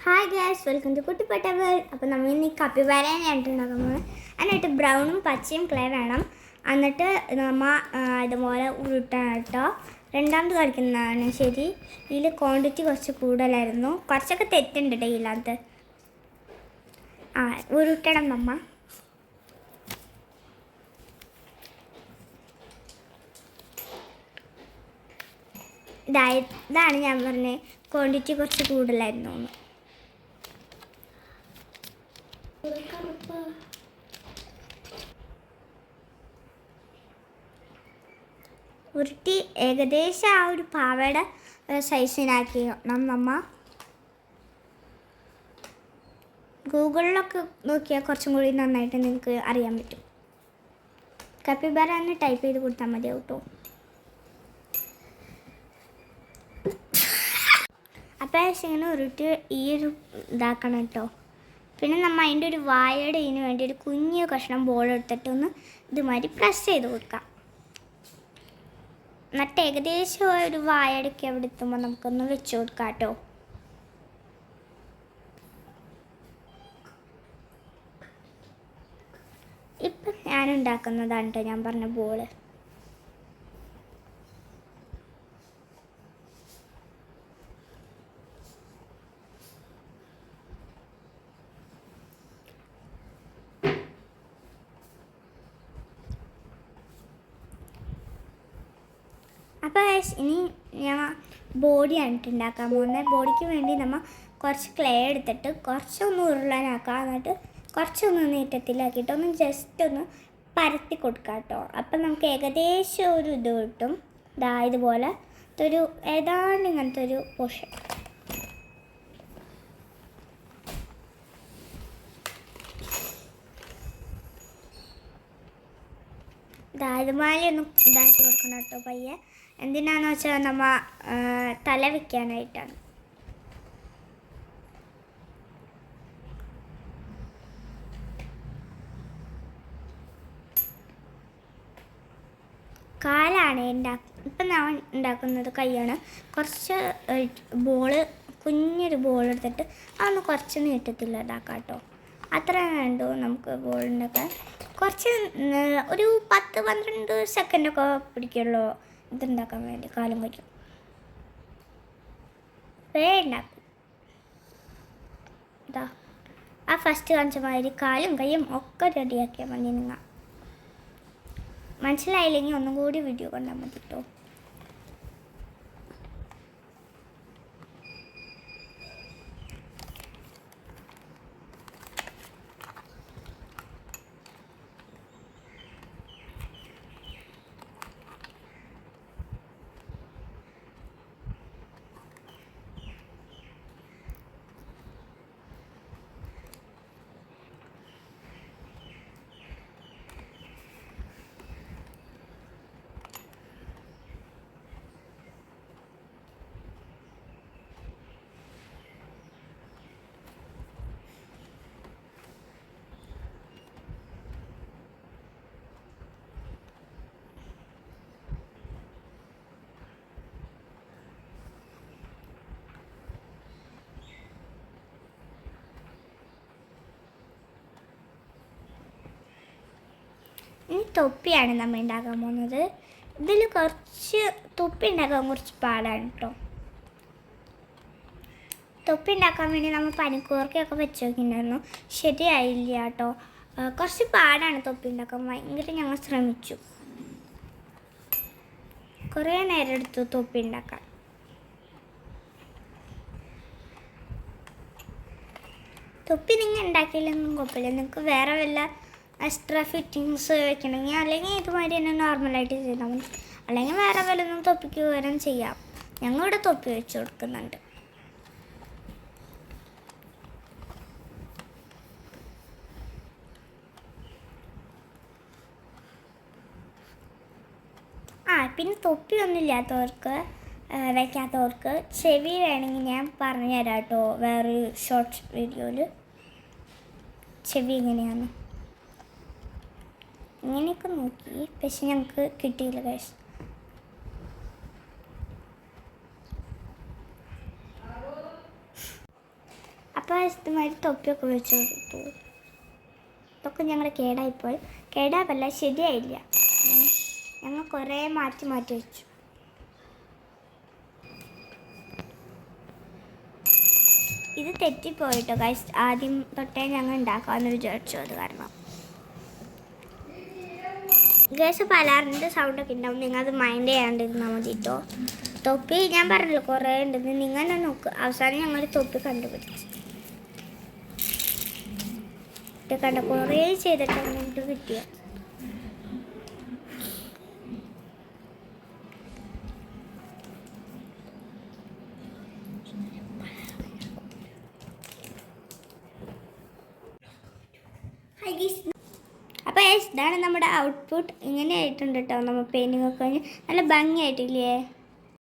Hi guys, welcome to Kuttipatta world. അപ്പോൾ നമ്മൾ ഇന്ന് ഈ കപ്പിബാരയാണ് ഉണ്ടാക്കുന്നത്. എന്നിട്ട് ബ്രൗണും പച്ചയും ക്ലേ വേണം. എന്നിട്ട് നമ്മൾ ഇതുപോലെ ഉരുട്ടണം കേട്ടോ. രണ്ടാമത് കളിക്കുന്നതാണ് ശരി. ഇതിൽ ക്വാണ്ടിറ്റി കുറച്ച് കൂടുതലായിരുന്നു, കുറച്ചൊക്കെ തെറ്റുണ്ട് കേട്ടോ ഇതിനകത്ത്. ഉരുട്ടണം നമ്മ. ഇതാണ് ഞാൻ പറഞ്ഞത്, ക്വാണ്ടിറ്റി കുറച്ച് കൂടുതലായിരുന്നു. ഉരുട്ടി ഏകദേശം ആ ഒരു പാവയുടെ സൈസിനാക്കി നമ്മ. ഗൂഗിളിലൊക്കെ നോക്കിയാൽ കുറച്ചും കൂടി നന്നായിട്ട് നിങ്ങൾക്ക് അറിയാൻ പറ്റും. കപ്പിബാര എന്ന് ടൈപ്പ് ചെയ്ത് കൊടുത്താൽ മതി കേട്ടോ. അപ്പോൾ ഇങ്ങനെ ഉരുട്ടി ഈ ഒരു ഇതാക്കണം കേട്ടോ. പിന്നെ നമ്മൾ അതിൻ്റെ ഒരു വായയുടെ ഇതിന് വേണ്ടി ഒരു കുഞ്ഞു കഷ്ണം ബോൾ എടുത്തിട്ട് ഒന്ന് ഇതുമാതിരി പ്രസ് ചെയ്ത് കൊടുക്കാം. എന്നിട്ട് ഏകദേശം ഒരു വായടയ്ക്ക് അവിടെ എത്തുമ്പോൾ നമുക്കൊന്ന് വെച്ച് കൊടുക്കാം കേട്ടോ. ഇപ്പം ഞാൻ ഉണ്ടാക്കുന്നതാണ് കേട്ടോ ഞാൻ പറഞ്ഞ ബോള്. അപ്പോൾ ഇനി ഞാൻ ബോഡിയാണ് ഉണ്ടാക്കാൻ പോകുന്നത്. ബോഡിക്ക് വേണ്ടി നമ്മൾ കുറച്ച് ക്ലേ എടുത്തിട്ട് കുറച്ചൊന്ന് ഉരുളാനാക്കാം. എന്നിട്ട് കുറച്ചൊന്ന് നീട്ടത്തിലാക്കിയിട്ട് ഒന്ന് ജസ്റ്റ് ഒന്ന് പരത്തി കൊടുക്കാം കേട്ടോ. അപ്പം നമുക്ക് ഏകദേശം ഒരു ഇത് കിട്ടും. ഇതുപോലെ ഒരു ഏതാണ്ട് ഇങ്ങനത്തെ ഒരു പോർഷൻ. ഇതുമാതിരി ഒന്ന് ഇതാക്കി കൊടുക്കണം കേട്ടോ പയ്യെ. എന്തിനാന്ന് വെച്ചാൽ നമ്മൾ തല വയ്ക്കാനായിട്ടാണ്. കാലാണ് ഇപ്പം ഞാൻ ഉണ്ടാക്കുന്നത് കൈയാണ്. കുറച്ച് ബോള് കുഞ്ഞൊരു ബോൾ എടുത്തിട്ട് അതൊന്ന് കുറച്ച് നീട്ടത്തില്ല ഇതാക്കാം കേട്ടോ. അത്ര വേണ്ടു നമുക്ക് ബോൾ ഉണ്ടാക്കാൻ. കുറച്ച് ഒരു 10-12 സെക്കൻഡൊക്കെ പിടിക്കുള്ളൂ ഇതുണ്ടാക്കാൻ വേണ്ടി. കാലും കഴിക്കും ഉണ്ടാക്കും. ആ ഫസ്റ്റ് കാണിച്ച മാതിരി കാലും കൈയും ഒക്കെ റെഡിയാക്കിയാൽ മതി. നിങ്ങൾ മനസ്സിലായില്ലെങ്കിൽ ഒന്നും കൂടി വീഡിയോ കണ്ടാൽ മതി കേട്ടോ. ഇനി തൊപ്പിയാണ് നമ്മൾ ഉണ്ടാക്കാൻ പോകുന്നത്. ഇതിൽ കുറച്ച് തൊപ്പി ഉണ്ടാക്കാൻ കുറച്ച് പാടാണ് കേട്ടോ. തൊപ്പി ഉണ്ടാക്കാൻ വേണ്ടി നമ്മൾ പനിക്കൂർക്കയൊക്കെ വെച്ച് നോക്കിയിട്ടുണ്ടായിരുന്നു, ശരിയായില്ല കേട്ടോ. കുറച്ച് പാടാണ് തൊപ്പി ഉണ്ടാക്കാൻ. ഭയങ്കര ഞങ്ങൾ ശ്രമിച്ചു, കുറേ നേരം എടുത്തു തൊപ്പി ഉണ്ടാക്കാൻ. തൊപ്പി നിങ്ങൾ ഉണ്ടാക്കിയില്ലെന്നും കുഴപ്പമില്ല. നിങ്ങൾക്ക് വേറെ വല്ല എക്സ്ട്രാ ഫിറ്റിങ്സ് വെക്കണമെങ്കിൽ അല്ലെങ്കിൽ ഇതുമാതിരി തന്നെ നോർമലായിട്ട് ചെയ്താൽ മതി. അല്ലെങ്കിൽ വേറെ വല്ലതും തൊപ്പിക്ക് പകരം ചെയ്യാം. ഞങ്ങളിവിടെ തൊപ്പി വെച്ച് കൊടുക്കുന്നുണ്ട്. പിന്നെ തൊപ്പി ഒന്നും ഇല്ലാത്തവർക്ക് വയ്ക്കാത്തവർക്ക് ചെവി വേണമെങ്കിൽ ഞാൻ പറഞ്ഞു തരാം കേട്ടോ വേറൊരു ഷോർട്ട് വീഡിയോയിൽ. ചെവി എങ്ങനെയാണ് ഇങ്ങനെയൊക്കെ നോക്കി, പക്ഷെ ഞങ്ങൾക്ക് കിട്ടിയില്ല ഗൈസ്. അപ്പോൾ ഇഷ്ടമായിട്ട് തൊപ്പിയൊക്കെ വെച്ച് കൊടുത്തു. ഇതൊക്കെ ഞങ്ങൾ കേടായിപ്പോയി. കേടാവല്ല, ശരിയായില്ല. ഞങ്ങൾ കുറേ മാറ്റി വെച്ചു. ഇത് തെറ്റിപ്പോയിട്ടോ ഗൈസ്. ആദ്യം തൊട്ടേ ഞങ്ങൾ ഉണ്ടാക്കാമെന്ന് വിചാരിച്ചു. അത് കാരണം ഗൈസ് പലാറിൻ്റെ സൗണ്ടൊക്കെ ഉണ്ടാവും. നിങ്ങൾ അത് മൈൻഡ് ചെയ്യാണ്ടിരുന്നാൽ മതി കേട്ടോ. തൊപ്പി ഞാൻ പറഞ്ഞല്ലോ കുറേ ഉണ്ടെന്ന്. നിങ്ങൾ തന്നെ നോക്ക്. അവസാനം ഞങ്ങൾ തൊപ്പി കണ്ടുപിടിച്ചു. കണ്ട കുറേ ചെയ്തിട്ടാണ് ഞങ്ങൾക്ക് കിട്ടിയത്. അപ്പോൾ ഇതാണ് നമ്മുടെ ഔട്ട്പുട്ട്. ഇങ്ങനെ ആയിട്ടുണ്ട് കേട്ടോ. നമ്മൾ പെയിൻറ്റിങ് ഒക്കെ കഴിഞ്ഞ് നല്ല ഭംഗിയായിട്ടില്ലേ?